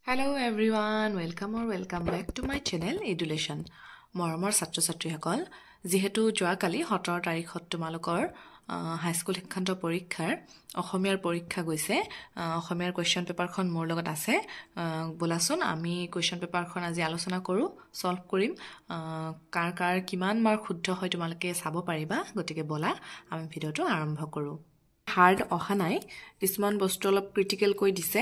Hello everyone, welcome back to my channel Edulation. মৰমৰ ছাত্ৰ-ছাত্ৰীসকল, যেহেতু যোৱাকালি 17 তাৰিখত তোমালোকৰ হাইস্কুল শিক্ষান্ত পৰীক্ষাৰ অসমীয়াৰ পৰীক্ষা গৈছে, অসমীয়াৰ কোৱেশ্চন পেপাৰখন মোৰ লগত আছে। বলাচোন আমি কোৱেশ্চন পেপাৰখন আজি আলোচনা কৰো, সলভ কৰিম। কাৰ কিমান মাৰ্ক শুদ্ধ হয় তোমালোকে চাব পাৰিবা। গতিকে বলা আমি ভিডিওটো আৰম্ভ কৰো। হাৰ্ড অহা নাই, কিছুমান বস্তু অলপ ক্ৰিটিকেল কৈ দিছে,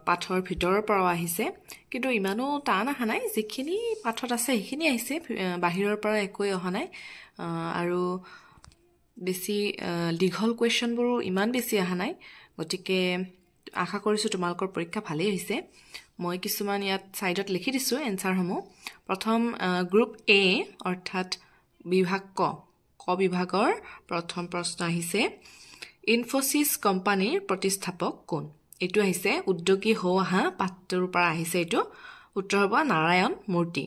পাঠৰ ভিতৰৰ পৰা আহিছে, কিন্তু ইমানো টান অহা নাই। যিখিনি পাঠত আছে সেইখিনি আহিছে, বাহিৰৰ পৰা একোই অহা নাই। আৰু বেছি দীঘল কুৱেশ্যনবোৰ ইমান বেছি অহা নাই। গতিকে আশা কৰিছোঁ তোমালোকৰ পৰীক্ষা ভালেই হৈছে। মই কিছুমান ইয়াত সাইডত লিখি দিছো এনসাৰসমূহ। প্ৰথম গ্ৰুপ এ অৰ্থাৎ বিভাগ ক বিভাগৰ প্ৰথম প্ৰশ্ন আহিছে, ইনফোসিস কোম্পানীৰ প্ৰতিষ্ঠাপক কোন? এইটো আহিছে উদ্যোগী হোৱা পাঠটোৰ পৰা আহিছে। এইটো উত্তৰ হ'ব নাৰায়ণ মূৰ্তি।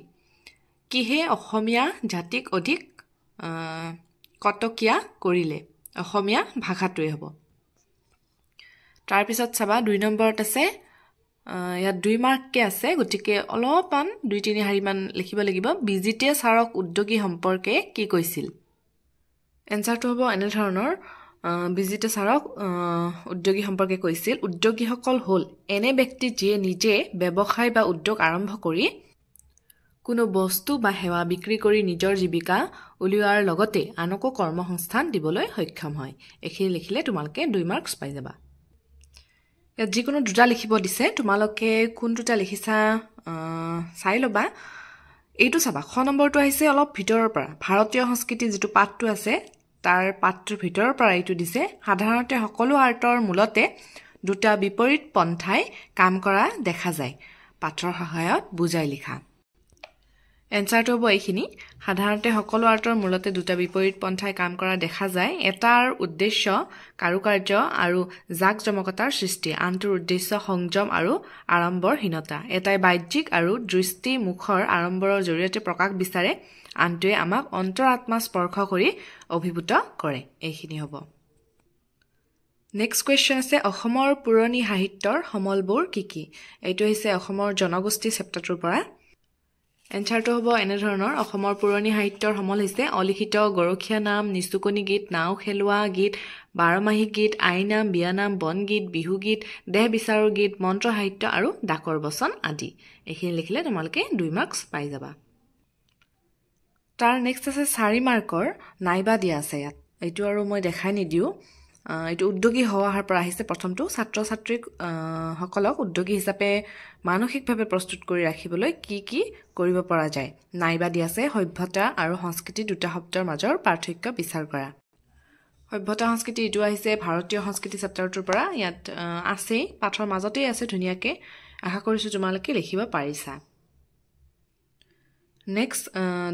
কিহে অসমীয়া জাতিক অধিক কটকীয়া কৰিলে? অসমীয়া ভাষাটোৱে হ'ব। তাৰ পিছত চাবা 2 নম্বৰত আছে, ইয়াত 2 মাৰ্ককে আছে, গতিকে অলপমান 2-3 শাৰী মান লিখিব লাগিব। বিজিতে ছাৰক উদ্যোগী সম্পৰ্কে কি কৈছিল? এনসাৰটো হ'ব এনে ধৰণৰ, বিজিতে ছাৰক উদ্যোগী সম্পৰ্কে কৈছিল, উদ্যোগীসকল হ'ল এনে ব্যক্তি যিয়ে নিজে ব্যৱসায় বা উদ্যোগ আৰম্ভ কৰি কোনো বস্তু বা সেৱা বিক্ৰী কৰি নিজৰ জীৱিকা উলিওৱাৰ লগতে আনকো কৰ্মসংস্থান দিবলৈ সক্ষম হয়। এইখিনি লিখিলে তোমালোকে 2 মাৰ্কছ পাই যাবা। ইয়াত যিকোনো দুটা লিখিব দিছে, তোমালোকে কোন দুটা লিখিছা চাই ল'বা। এইটো চাবা, খ নম্বৰটো আহিছে অলপ ভিতৰৰ পৰা, ভাৰতীয় সংস্কৃতি যিটো পাঠটো আছে তাৰ পাঠটোৰ ভিতৰৰ পৰা এইটো দিছে। সাধাৰণতে সকলো আৰ্টৰ মূলতে দুটা বিপৰীত পন্থাই কাম কৰা দেখা যায়, পাঠৰ সহায়ত বুজাই লিখা। এনসাৰটো হ'ব এইখিনি, সাধাৰণতে সকলো আৰ্টৰ মূলতে দুটা বিপৰীত পন্থাই কাম কৰা দেখা যায়। এটাৰ উদ্দেশ্য কাৰুকাৰ্য আৰু জাকজমকতাৰ সৃষ্টি, আনটোৰ উদ্দেশ্য সংযম আৰু আড়ম্বৰহীনতা। এটাই বাহ্যিক আৰু দৃষ্টি মুখৰ আড়ম্বৰৰ জৰিয়তে প্ৰকাশ বিচাৰে, আনটোৱে আমাক অন্তৰাত্মা স্পৰ্শ কৰি অভিভূত কৰে। এইখিনি হ'ব। নেক্সট কুৱেশ্যন আছে, অসমৰ পুৰণি সাহিত্যৰ সমলবোৰ কি কি? এইটো হৈছে অসমৰ জনগোষ্ঠী চেপ্টাৰটোৰ পৰা। এনসাৰটো হ'ব এনে ধৰণৰ, অসমৰ পুৰণি সাহিত্যৰ সমল হৈছে অলিখিত, গৰখীয়া নাম, নিচুকনি গীত, নাও খেলোৱা গীত, বাৰমাহী গীত, আইনাম, বিয়ানাম, বনগীত, বিহুগীত, দেহ বিচাৰৰ গীত, মন্ত্ৰ সাহিত্য আৰু ডাকৰ বচন আদি। এইখিনি লিখিলে তোমালোকে 2 মাৰ্কছ পাই যাবা। তাৰ নেক্সট আছে 4 মাৰ্কৰ নাইবা দিয়া আছে ইয়াত। এইটো আৰু মই দেখাই নিদিও, এইটো উদ্যোগী হোৱাৰ পৰা আহিছে। প্ৰথমটো ছাত্ৰ-ছাত্ৰীক সকলক উদ্যোগী হিচাপে মানসিকভাৱে প্ৰস্তুত কৰি ৰাখিবলৈ কি কি কৰিব পৰা যায়। নাইবা দিয়া আছে, সভ্যতা আৰু সংস্কৃতি দুটা শব্দৰ মাজৰ পাৰ্থক্য বিচাৰ কৰা। সভ্যতা সংস্কৃতি এইটো আহিছে ভাৰতীয় সংস্কৃতি চেপ্টাৰটোৰ পৰা। ইয়াত আছেই, পাঠৰ মাজতেই আছে ধুনীয়াকে। আশা কৰিছোঁ তোমালোকে লিখিব পাৰিছা। নেক্সট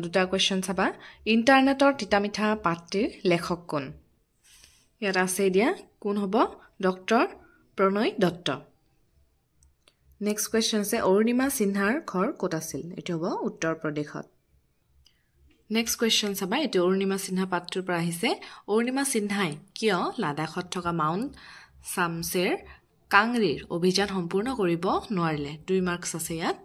দুটা কুৱেশ্যন চাবা, ইণ্টাৰনেটৰ তিতামিঠা পাঠটিৰ লেখক কোন? ইয়াত আছে দিয়া, কোন হ'ব? ডক্টৰ প্ৰণয় দত্ত। নেক্সট কুৱেশ্যন আছে, অৰুণিমা সিনহাৰ ঘৰ ক'ত আছিল? এইটো হ'ব উত্তৰ প্ৰদেশত। নেক্সট কুৱেশ্যন চাবা, এইটো অৰুণিমা সিনহা পাঠটোৰ পৰা আহিছে। অৰুণিমা সিনহাই কিয় লাডাখত থকা মাউণ্ট চামছেৰ কাংৰীৰ অভিযান সম্পূৰ্ণ কৰিব নোৱাৰিলে? 2 মাৰ্কছ আছে ইয়াত।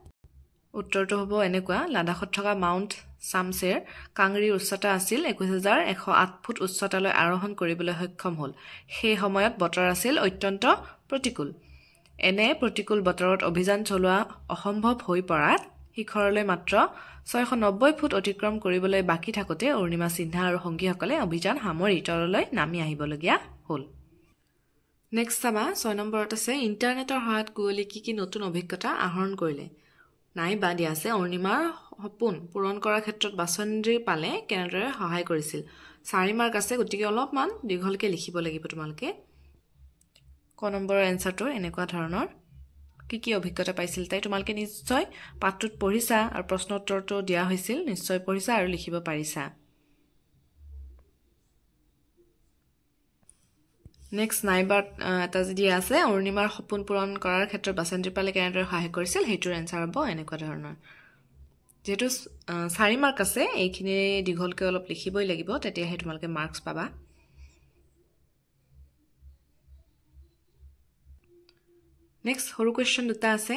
উত্তৰটো হ'ব এনেকুৱা, লাডাখত থকা মাউণ্ট চামছেৰ কাংৰীৰ উচ্চতা আছিল 21,108 ফুট উচ্চতালৈ আৰোহণ কৰিবলৈ সক্ষম হ'ল। সেই সময়ত বতৰ আছিল অত্যন্ত প্ৰতিকূল। এনে প্ৰতিকূল বতৰত অভিযান চলোৱা অসম্ভৱ হৈ পৰাত শিখৰলৈ মাত্ৰ 690 ফুট অতিক্ৰম কৰিবলৈ বাকী থাকোঁতে অৰুণিমা সিনহা আৰু সংগীসকলে অভিযান সামৰি তললৈ নামি আহিবলগীয়া হ'ল। নেক্সট চাবা, 6 নম্বৰত আছে, ইণ্টাৰনেটৰ সহায়ত কুঁৱলী কি কি নতুন অভিজ্ঞতা আহৰণ কৰিলে? নাইবা দিয়া আছে, অৰুণিমাৰ সপোন পূৰণ কৰাৰ ক্ষেত্ৰত বাচন্দ্ৰী পালে কেনেদৰে সহায় কৰিছিল? 4 মাৰ্ক আছে, গতিকে অলপমান দীঘলকে লিখিব লাগিব তোমালোকে। ক নম্বৰৰ এনসাৰটো এনেকুৱা ধৰণৰ, কি কি অভিজ্ঞতা পাইছিল তাই? তোমালোকে নিশ্চয় পাঠটোত পঢ়িছা আৰু প্ৰশ্ন উত্তৰটো দিয়া হৈছিল, নিশ্চয় পঢ়িছা আৰু লিখিব পাৰিছা। নেক্সট নাইবা এটা যদি আছে, অৰুণিমাৰ সপোন পূৰণ কৰাৰ ক্ষেত্ৰত বাচন্দ্ৰী পালে কেনেদৰে সহায় কৰিছিল, সেইটোৰ এনসাৰ হ'ব এনেকুৱা ধৰণৰ। যেহেতু 4 মাৰ্ক আছে, এইখিনি দীঘলকৈ অলপ লিখিবই লাগিব, তেতিয়াহে তোমালোকে মাৰ্কছ পাবা। নেক্সট সৰু কুৱেশ্যন দুটা আছে,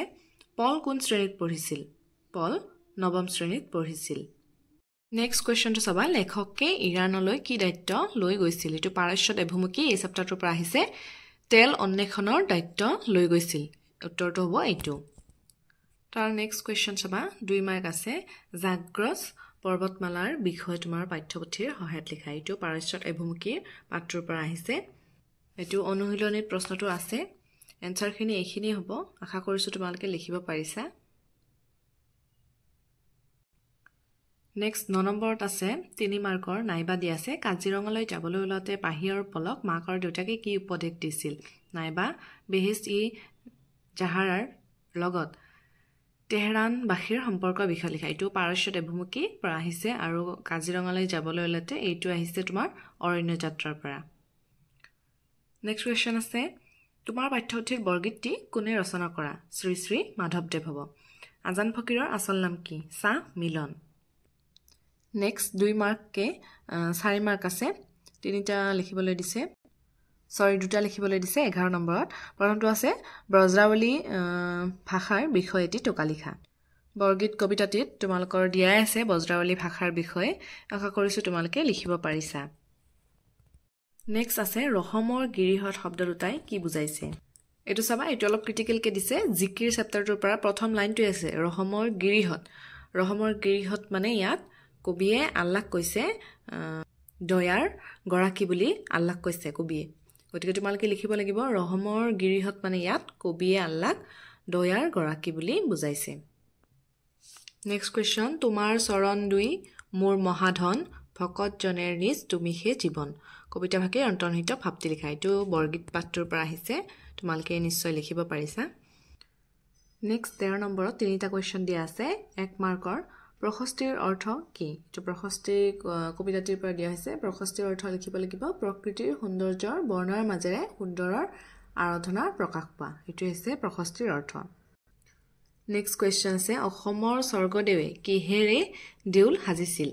পল কোন শ্ৰেণীত পঢ়িছিল পল নৱম শ্ৰেণীত পঢ়িছিল নেক্সট কুৱেশ্যনটো চাবা লেখকে ইৰাণলৈ কি দায়িত্ব লৈ গৈছিল এটো পাৰস্যত এভুমুখী এই চেপ্টাৰটোৰ পৰা আহিছে তেল অন্বেষণৰ দায়িত্ব লৈ গৈছিল উত্তৰটো হ'ব এইটো তাৰ নেক্সট কুৱেশ্যন চাবা 2 মাৰ্ক আছে জাগ্ৰস পৰ্বতমালাৰ বিষয় তোমাৰ পাঠ্যপুথিৰ সহায়ত লিখা এইটো পাৰস্যত এভুমুখীৰ পাঠটোৰ পৰা আহিছে এইটো অনুশীলনীত প্ৰশ্নটো আছে এনসাৰখিনি এইখিনি হ'ব আশা কৰিছো তোমালোকে লিখিব পাৰিছা নেক্সট 9 নম্বৰত আছে 3 মাৰ্কৰ নাইবা দি আছে কাজিৰঙালৈ যাবলৈ ওলাতে পাহিৰ পলক মাকৰ দেউতাকে কি উপদেশ দিছিল নাইবা বেহিষ্ট ই জাহাৰাৰ লগত তেহৰান বাহিৰ সম্পৰ্ক বিষয় লিখা এইটো পাৰস্যত এভুমুখী পৰা আহিছে আৰু কাজিৰঙালৈ যাবলৈ ওলাতে এইটো আহিছে তোমাৰ অৰণ্য যাত্ৰাৰ পৰা নেক্সট কুৱেশ্যন আছে তোমাৰ পাঠ্যপুথিৰ বৰগীতটি কোনে ৰচনা কৰা শ্ৰী শ্ৰী মাধৱদেৱ হ'ব আজান ফকীৰৰ আচল নাম কি চাহ মিলন নেক্সট 2 মাৰ্ককে 4 মাৰ্ক আছে তিনিটা লিখিবলৈ দিছে দুটা লিখিবলৈ দিছে 11 নম্বৰত প্ৰথমটো আছে ব্ৰজাৱলী ভাষাৰ বিষয় এটি টোকা লিখা বৰগীত কবিতাটিত তোমালোকৰ দিয়াই আছে ব্ৰজাৱলী ভাষাৰ বিষয়ে আশা কৰিছো তোমালোকে লিখিব পাৰিছা নেক্সট আছে ৰহমৰ গিৰিহত শব্দ দুটাই কি বুজাইছে এটো চাবা এটো অলপ ক্ৰিটিকেল কে দিছে জিকিৰ চেপ্টাৰটোৰ পৰা প্ৰথম লাইনটো আছে ৰহমৰ গিৰিহত মানে ইয়াত কবিয়ে আল্লাহক কৈছে দয়াৰ গৰাকী বুলি আল্লাহক কৈছে কবিয়ে গতিকে তোমালোকে লিখিব লাগিব ৰহমৰ গিৰিহত মানে ইয়াত কবিয়ে আল্লাহক দয়াৰ গৰাকী বুলি বুজাইছে নেক্সট কুৱেশ্যন তোমাৰ চৰণ দুই মোৰ মহাধন ভকত জনেৰ নিজ তুমিহে জীৱন কবিতা ভাগে অন্তৰ্নিহিত ভাবটি লিখা এইটো বৰগীত পাঠটোৰ পৰা আহিছে তোমালোকে নিশ্চয় লিখিব পাৰিছা নেক্সট 13 নম্বৰত তিনিটা কুৱেশ্যন দিয়া আছে 1 মাৰ্কৰ প্ৰশস্তিৰ অৰ্থ কি এটো প্ৰশস্তি কবিতাটিৰ পৰা দিয়া হৈছে প্ৰশস্তিৰ অৰ্থ লিখিব লাগিব প্ৰকৃতিৰ সৌন্দৰ্যৰ বৰ্ণনাৰ মাজেৰে সুন্দৰৰ আৰাধনাৰ প্ৰকাশ পোৱা এটো হৈছে প্ৰশস্তিৰ অৰ্থ নেক্সট কুৱেশ্যন আছে অসমৰ স্বৰ্গদেৱে কিহেৰে দেউল সাজিছিল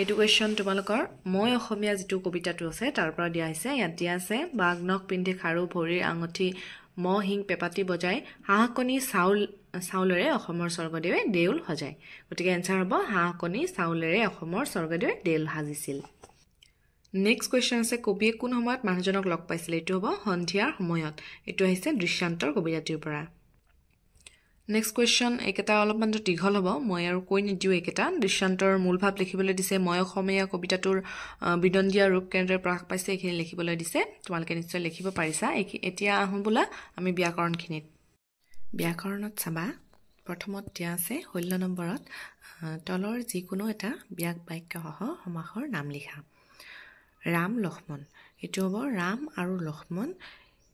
এইটো কুৱেশ্যন তোমালোকৰ মই অসমীয়া যেটো কবিতাটো আছে তাৰ পৰা দিয়া হৈছে ইয়াত দিয়া আছে বাগনক পিন্ধে খাৰু ভৰিৰ আঙঠি মহিং পেপাতি বজাই হাঁহকণী চাউলেৰে অসমৰ স্বৰ্গদেৱে দেউল সজায় গতিকে এনসাৰ হ'ব হাঁহকণী চাউলেৰে অসমৰ স্বৰ্গদেৱে দেউল সাজিছিল নেক্সট কুৱেশ্যন আছে কবিয়ে কোন সময়ত মানুহজনক লগ পাইছিল এইটো হ'ব সন্ধিয়াৰ সময়ত এইটো আহিছে দৃশ্যান্তৰ কবিতাটিৰ পৰা নেক্সট কুৱেশ্যন একেটা অলপমান দীঘল হ'ব মই আৰু কৈ নিদিও একেটা দৃশ্যান্তৰ মূল ভাৱ লিখিবলৈ দিছে মই অসমীয়া কবিতাটোৰ বিদন্দিয়া ৰূপ কেন্দ্ৰৰ প্ৰকাশ পাইছে এইখিনি লিখিবলৈ দিছে তোমালোকে নিশ্চয় লিখিব পাৰিছা এতিয়া আহো বোলা আমি ব্যাকৰণখিনিত ব্যাকৰণত চাবা প্ৰথমত দিয়া আছে 16 নম্বৰত তলৰ যিকোনো এটা ব্যাক বাক্য সহ সমাসৰ নাম লিখা ৰাম লক্ষ্মণ এটো হ'ব ৰাম আৰু লক্ষ্মণ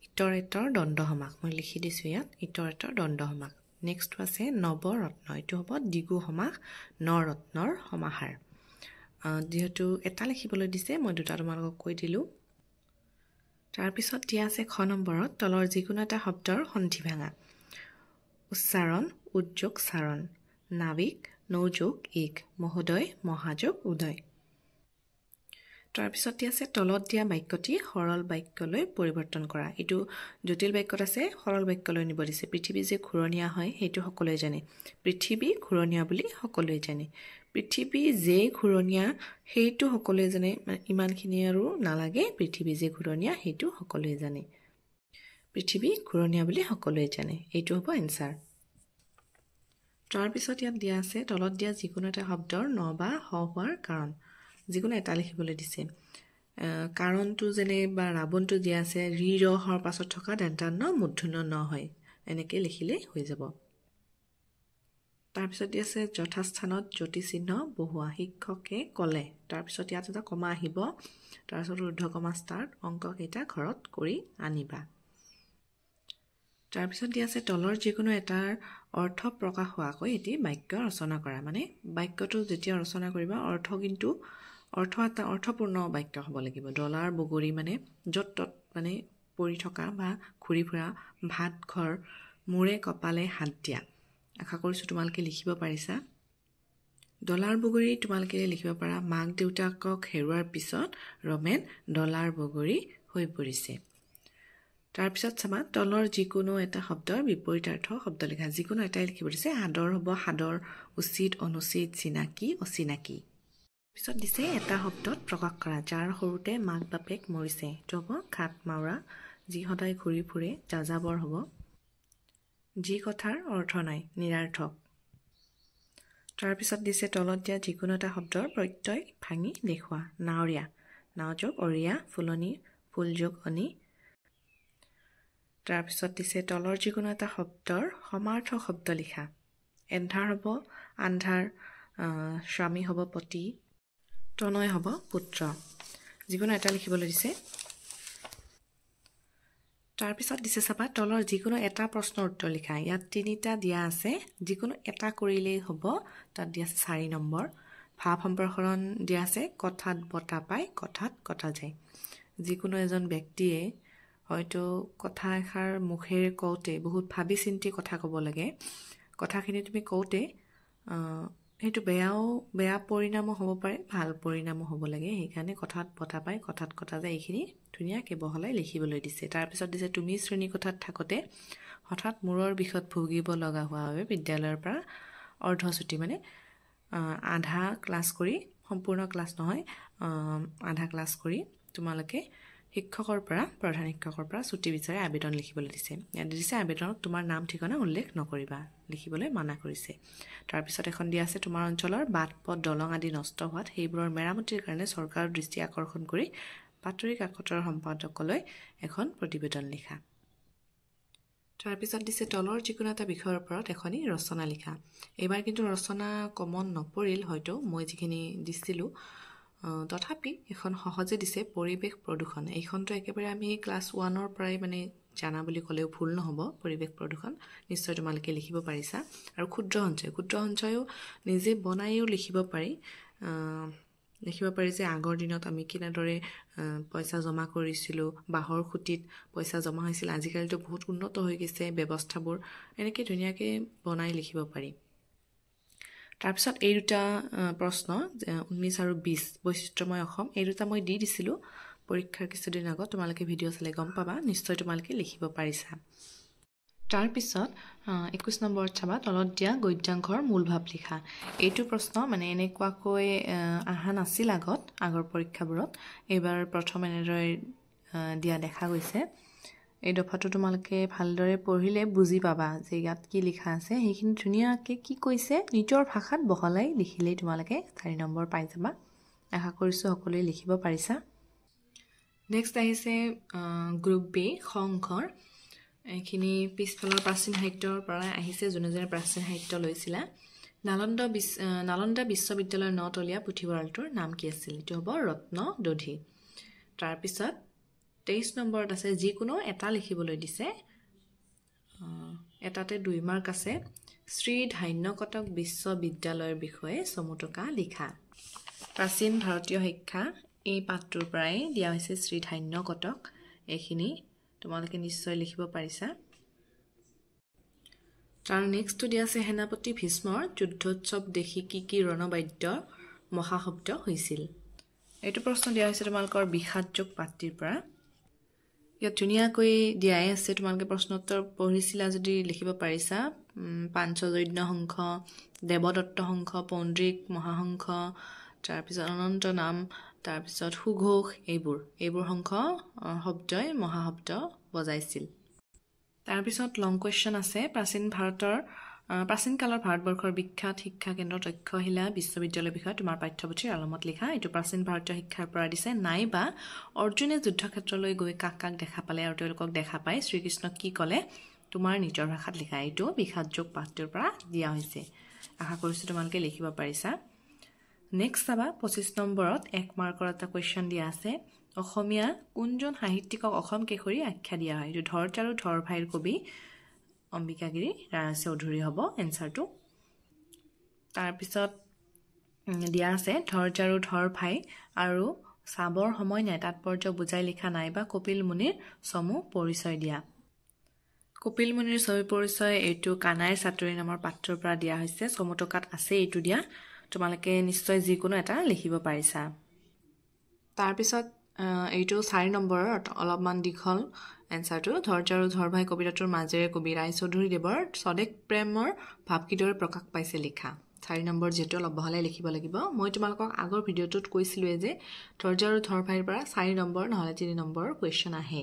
ইতৰেতৰ দ্বন্দ্ব সমাস মই লিখি দিছো ইয়াত ইতৰেতৰ দ্বন্দ্ব সমাস নেক্সট আছে নৱৰত্ন এটো হ'ব দ্বিগু সমাস নৰত্নৰ সমাহাৰ যেহেতু এটা লিখিবলৈ দিছে মই দুটা তোমালোকক কৈ দিলো তাৰ পিছত দিয়া আছে 6 নম্বৰত তলৰ যিকোনো এটা শব্দৰ সন্ধি ভাঙা উচ্চাৰণ উদ্যোগ চাৰণ নাবিক নৌযোগ এক মহোদয় মহাযোগ উদয় তাৰ পিছত দিয়া আছে তলত দিয়া বাক্যটি সৰল বাক্যলৈ পৰিৱৰ্তন কৰা এটো জটিল বাক্যত আছে সৰল বাক্যলৈ নিব দিছে পৃথিৱী যে ঘূৰণীয়া হয় হেতু সকলোৱে জানে পৃথিৱী ঘূৰণীয়া বুলি সকলোৱে জানে পৃথিৱী যে ঘূৰণীয়া হেতু সকলোৱে জানে ইমানখিনি আৰু নালাগে পৃথিৱী যে ঘূৰণীয়া হেতু সকলোৱে জানে পৃথিৱী ঘূৰণীয়া বুলি সকলোৱে জানে এইটো হ'ব এনসাৰ তাৰ পিছত ইয়াত দিয়া আছে তলত দিয়া যিকোনো এটা শব্দৰ ন বা হ হোৱাৰ কাৰণ যিকোনো এটা লিখিবলৈ দিছে কাৰণটো যেনে বা ৰাৱণটো দিয়া আছে ৰি ৰ হৰ পাছত থকা দন্তান্ন মূৰ্ধন্য ন হয় এনেকৈ লিখিলে হৈ যাব তাৰ পিছত দিয়া আছে যথাস্থানত জ্যোতি চিহ্ন বহুৱা শিক্ষকে ক'লে তাৰ পিছত ইয়াত এটা কমা আহিব তাৰ পিছত ঊৰ্ধ্ব কমা ষ্টাৰ্ট অংক কেইটা ঘৰত কৰি আনিবা তাৰ পিছত দিয়া আছে তলৰ যিকোনো এটাৰ অৰ্থ প্ৰকাশ হোৱাকৈ এটি বাক্য ৰচনা কৰা মানে বাক্যটো যেতিয়া ৰচনা কৰিবা এটা অৰ্থপূৰ্ণ বাক্য হ'ব লাগিব ডলাৰ বগৰী মানে য'ত তত মানে পৰি থকা বা ঘূৰি ফুৰা ভাত ঘৰ মূৰে কপালে হাত দিয়া আশা কৰিছো তোমালোকে লিখিব পাৰিছা ডলাৰ বগৰী তোমালোকে লিখিব পাৰা মাক দেউতাকক হেৰুৱাৰ পিছত ৰমেন ডলাৰ বগৰী হৈ পৰিছে তাৰপিছত চাবা তলৰ যিকোনো এটা শব্দৰ বিপৰীতাৰ্থ শব্দ লিখা যিকোনো এটাই লিখিব দিছে হাদৰ হ'ব হাদৰ উচিত অনুচিত চিনাকি অচিনাকি পিছত দিছে এটা শব্দত প্ৰকাশ কৰা যাৰ সৰুতে মাক বাপেক মৰিছে এইটো হ'ব খাট মাউৰা যি সদায় ঘূৰি ফুৰে যাযাবৰ হ'ব যি কথাৰ অৰ্থ নাই নিৰাৰ্থক তাৰপিছত দিছে তলত দিয়া যিকোনো এটা শব্দৰ প্ৰত্যয় ভাঙি দেখুওৱা নাৱৰীয়া নাওযোগ অৰিয়া ফুলনি ফুলযোগ অনি তাৰপিছত দিছে তলৰ যিকোনো এটা শব্দৰ সমাৰ্থক শব্দ লিখা এন্ধাৰ হ'ব আন্ধাৰ স্বামী হ'ব পতি তনয় হ'ব পুত্ৰ যিকোনো এটা লিখিবলৈ দিছে তাৰপিছত দিছে চাবা তলৰ যিকোনো এটা প্ৰশ্নৰ উত্তৰ লিখা ইয়াত তিনিটা দিয়া আছে যিকোনো এটা কৰিলেই হ'ব তাত দিয়া আছে 4 নম্বৰ ভাৱ সম্প্ৰসাৰণ দিয়া আছে কথাত বতা পায় কথাত কথা যায় যিকোনো এজন ব্যক্তিয়ে হয়তো কথা এষাৰ মুখেৰে কওঁতে বহুত ভাবি চিন্তি কথা ক'ব লাগে কথাখিনি তুমি কওঁতে সেইটো বেয়া পৰিণামো হ'ব পাৰে ভাল পৰিণামো হ'ব লাগে সেইকাৰণে কথাত বতা পায় কথাত কথা যায় এইখিনি ধুনীয়াকৈ বহলাই লিখিবলৈ দিছে তাৰপিছত দিছে তুমি শ্ৰেণী কোঠাত থাকোতে হঠাৎ মূৰৰ বিষত ভুগিব লগা হোৱা বাবে বিদ্যালয়ৰ পৰা অৰ্ধছুটি মানে আধা ক্লাছ কৰি সম্পূৰ্ণ ক্লাছ নহয় আধা ক্লাছ কৰি তোমালোকে শিক্ষকৰ পৰা প্ৰধান শিক্ষকৰ পৰা ছুটি বিচাৰি আবেদন লিখিবলৈ দিছে ইয়াত দিছে আবেদনত তোমাৰ নাম ঠিকনা উল্লেখ নকৰিবা লিখিবলৈ মানা কৰিছে তাৰপিছত এখন দিয়া আছে তোমাৰ অঞ্চলৰ বাট পথ দলং আদি নষ্ট হোৱাত সেইবোৰৰ মেৰামতিৰ কাৰণে চৰকাৰৰ দৃষ্টি আকৰ্ষণ কৰি বাতৰি কাকতৰ সম্পাদকলৈ এখন প্ৰতিবেদন লিখা তাৰপিছত দিছে তলৰ যিকোনো এটা বিষয়ৰ ওপৰত এখনি ৰচনা লিখা এইবাৰ কিন্তু ৰচনা কমন নপৰিল হয়তো মই যিখিনি দিছিলোঁ তথাপি এখন সহজে দিছে পৰিৱেশ প্ৰদূষণ এইখনটো একেবাৰে আমি ক্লাছ 1ৰ পৰাই মানে জানা বুলি ক'লেও ভুল নহ'ব পৰিৱেশ প্ৰদূষণ নিশ্চয় তোমালোকে লিখিব পাৰিছা আৰু ক্ষুদ্ৰ সঞ্চয়ো নিজে বনাইও লিখিব পাৰি যে আগৰ দিনত আমি কিনেদৰে পইচা জমা কৰিছিলোঁ বাঁহৰ খুঁটিত পইচা জমা হৈছিল আজিকালিতো বহুত উন্নত হৈ গৈছে ব্যৱস্থাবোৰ এনেকৈ ধুনীয়াকৈ বনাই লিখিব পাৰি তাৰপিছত এই দুটা প্ৰশ্ন 19 আৰু 20 বৈচিত্ৰ্যময় অসম এই দুটা মই দিছিলোঁ পৰীক্ষাৰ কিছুদিন আগত তোমালোকে ভিডিঅ' চালে গম পাবা নিশ্চয় তোমালোকে লিখিব পাৰিছা তাৰপিছত 21 নম্বৰত চাবা তলত দিয়া গদ্যাংশৰ মূল ভাৱ লিখা এইটো প্ৰশ্ন মানে এনেকুৱাকৈ অহা নাছিল আগৰ পৰীক্ষাবোৰত এইবাৰ প্ৰথম এনেদৰে দিয়া দেখা গৈছে এই দফাটো তোমালোকে ভালদৰে পঢ়িলে বুজি পাবা যে ইয়াত কি লিখা আছে সেইখিনি ধুনীয়াকৈ কি কৈছে নিজৰ ভাষাত বহলাই লিখিলেই তোমালোকে 4 নম্বৰ পাই যাবা আশা কৰিছোঁ সকলোৱে লিখিব পাৰিছা নেক্সট আহিছে গ্ৰুপ বি সংঘৰ এইখিনি পিছফালৰ প্ৰাচীন সাহিত্যৰ পৰা আহিছে যোনে প্ৰাচীন সাহিত্য লৈছিলা নালন্দা বিশ্ববিদ্যালয়ৰ নতলীয়া পুথিভঁৰালটোৰ নাম কি আছিল এইটো হ'ব ৰত্ন দধি তাৰপিছত 23 নম্বৰত আছে যিকোনো এটা লিখিবলৈ দিছে এটাতে 2 মাৰ্ক আছে শ্ৰী ধান্যকটক বিশ্ববিদ্যালয়ৰ বিষয়ে চমুটকা লিখা প্ৰাচীন ভাৰতীয় শিক্ষা এই পাঠটোৰ পৰাই দিয়া হৈছে শ্ৰী ধান্যকটক এইখিনি তোমালোকে নিশ্চয় লিখিব পাৰিছা তাৰ নেক্সটটো দিয়া আছে সেনাপতি ভীষ্মৰ যুদ্ধোৎসৱ দেখি কি ৰণবাদ্য মহাশব্দ হৈছিল এইটো প্ৰশ্ন দিয়া হৈছে তোমালোকৰ বিষাদযোগ পাঠটিৰ পৰা ইয়াত ধুনীয়াকৈ দিয়াই আছে তোমালোকে প্ৰশ্নোত্তৰ পঢ়িছিলা যদি লিখিব পাৰিছা পাঞ্চজন্য শংখ দেৱদত্ত শংখ পৌণ্ড্ৰিক মহাশংখ তাৰপিছত অনন্ত নাম তাৰপিছত সুঘোষ এইবোৰ শংখ শব্দই মহাশব্দ বজাইছিল তাৰপিছত লং কোৱেশ্চন আছে প্ৰাচীন কালৰ ভাৰতবৰ্ষৰ বিখ্যাত শিক্ষা কেন্দ্ৰ তক্ষশিলা বিশ্ববিদ্যালয়ৰ বিষয়ে তোমাৰ পাঠ্যপুথিৰ আলমত লিখা এইটো প্ৰাচীন ভাৰতীয় শিক্ষাৰ পৰা দিছে নাইবা অৰ্জুনে যুদ্ধক্ষেত্ৰলৈ গৈ কাক দেখা পালে আৰু তেওঁলোকক দেখা পাই শ্ৰীকৃষ্ণক কি ক'লে তোমাৰ নিজৰ ভাষাত লিখা এইটো বিষাদযোগ পাঠটোৰ পৰা দিয়া হৈছে আশা কৰিছোঁ তোমালোকে লিখিব পাৰিছা নেক্সট চাবা 25 নম্বৰত 1 মাৰ্কৰ এটা কুৱেশ্যন দিয়া আছে অসমীয়া কোনজন সাহিত্যিকক অসম কেশৰী আখ্যা দিয়া হয় এইটো ধৰচাৰু ধৰ ভাইৰ কবি অম্বিকাগিৰি ৰায় চৌধুৰী হ'ব এনসাৰটো তাৰপিছত দিয়া আছে ধৰচাৰু ধৰ ভাই আৰু চাবৰ সময় নাই তাৎপৰ্য বুজাই লিখা নাইবা কপিল মুনিৰ চমু পৰিচয় দিয়া কপিল মুনিৰ চমু পৰিচয় এইটো কানাইৰ চাতুৰী নামৰ পাঠটোৰ পৰা দিয়া হৈছে চমুটকাত আছে এইটো দিয়া তোমালোকে নিশ্চয় যিকোনো এটা লিখিব পাৰিছা তাৰপিছত এইটো 4 নম্বৰৰ অলপমান দীঘল এনসাৰটো ধৈৰ্য আৰু ধৰ্ভাই কবিতাটোৰ মাজেৰে কবি ৰায়চৌধুৰীদেৱৰ স্বদেশ প্ৰেমৰ ভাৱ কিদৰে প্ৰকাশ পাইছে লিখা 4 নম্বৰ যেটো অলপ বহলাই লিখিব লাগিব মই তোমালোকক আগৰ ভিডিঅটোত কৈছিলোৱে যে ধৈৰ্য আৰু ধৰ্ভাইৰ পৰা 4 নম্বৰ নহলে 3 নম্বৰ কোৱেশ্চন আহে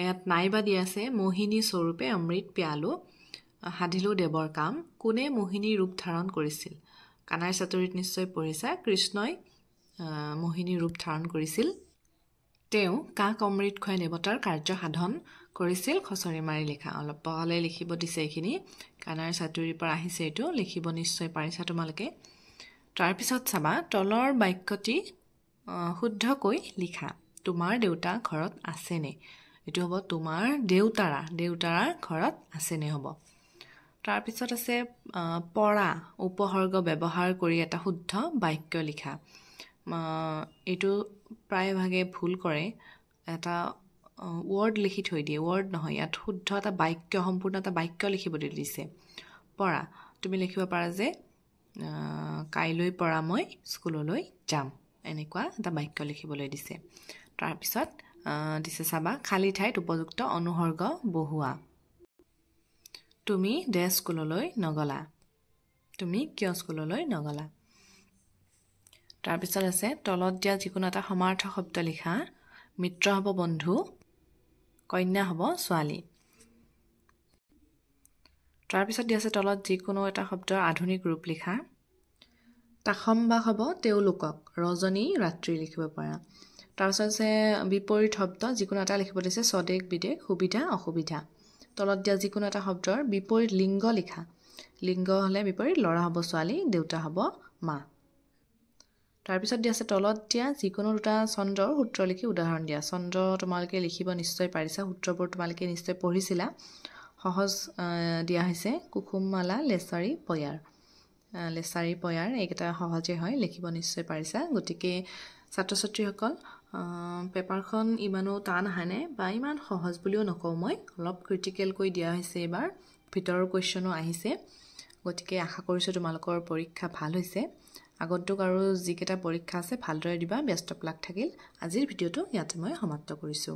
ইয়াত নাইবা দি আছে মোহিনী স্বৰূপে অমৃত পিয়ালো হাধিলো দেৱৰ কাম কোনে মোহিনী ৰূপ ধাৰণ কৰিছিল কানাই চাতুৰীত নিশ্চয় পঢ়িছা কৃষ্ণই মোহিনী ৰূপ ধাৰণ কৰিছিল তেওঁ কাক অমৃত খুৱাই দেৱতাৰ কাৰ্য সাধন কৰিছিল খচৰি মাৰি লিখা অলপ বহলাই লিখিব দিছে এইখিনি কানাই চাতুৰীৰ পৰা আহিছে এইটো লিখিব নিশ্চয় পাৰিছা তোমালোকে তাৰ পিছত চাবা তলৰ বাক্যটি শুদ্ধকৈ লিখা তোমাৰ দেউতা ঘৰত আছে নে এটো হ'ব তোমাৰ দেউতাৰা ঘৰত আছে নে হ'ব তাৰ পিছত আছে পঢ়া উপসৰ্গ ব্যৱহাৰ কৰি এটা শুদ্ধ বাক্য লিখা এটো প্ৰায় ভাগে ভুল কৰে এটা ওয়াৰ্ড লিখি থৈ দিয়ে ওয়াৰ্ড নহয় ইয়াত শুদ্ধ এটা বাক্য সম্পূৰ্ণ এটা বাক্য লিখিব দিছে পঢ়া তুমি লিখিব পাৰা যে কাইলৈ পৰা মই স্কুললৈ যাম এনেকুৱা এটা বাক্য লিখিবলৈ দিছে তাৰ পিছত দিছে চাবা খালি ঠাইত উপযুক্ত অনুসৰ্গ বহুৱা তুমি স্কুললৈ নগলা তুমি কিয় স্কুললৈ নগলা তাৰ পিছত আছে তলত দিয়া যিকোনো এটা সমাৰ্থক শব্দ লিখা মিত্ৰ হ'ব বন্ধু কন্যা হ'ব ছোৱালী তাৰ পিছত দিয়া আছে তলত যিকোনো এটা শব্দৰ আধুনিক ৰূপ লিখা তাখম্বা হ'ব তেওঁলোকক ৰজনী ৰাত্ৰি লিখিব পাৰা তাৰ পিছত আছে বিপৰীত শব্দ যিকোনো এটা লিখিব দিছে স্বদেশ বিদেশ সুবিধা অসুবিধা তলত দিয়া যিকোনো এটা শব্দৰ বিপৰীত লিংগ লিখা লিংগ হলে বিপৰীত ল'ৰা হ'ব ছোৱালী দেউতা হ'ব মা তাৰ পিছত দিয়া আছে তলত দিয়া যিকোনো দুটা ছন্দৰ সূত্ৰ লিখি উদাহৰণ দিয়া ছন্দ তোমালোকে লিখিব নিশ্চয় পাৰিছা সূত্ৰবোৰ তোমালোকে নিশ্চয় পঢ়িছিলা সহজ দিয়া হৈছে কুকুমমালা লেছাৰী পয়াৰ এইকেইটা সহজে হয় লিখিব নিশ্চয় পাৰিছা গতিকে ছাত্ৰ ছাত্ৰীসকল পেপাৰখন ইমানো টান আহানে বা ইমান সহজ বুলিও নকওঁ মই অলপ ক্ৰিটিকেল কৈ দিয়া হৈছে এবাৰ ভিতৰৰ কোৱেশ্চনো আহিছে গতিকে আশা কৰিছো তোমালোকৰ পৰীক্ষা ভাল হৈছে আগন্তুক আৰু যিকেইটা পৰীক্ষা আছে ভালদৰে দিবা ব্যস্ত প্লাক থাকিল আজিৰ ভিডিঅটো ইয়াতে মই সমাপ্ত কৰিছো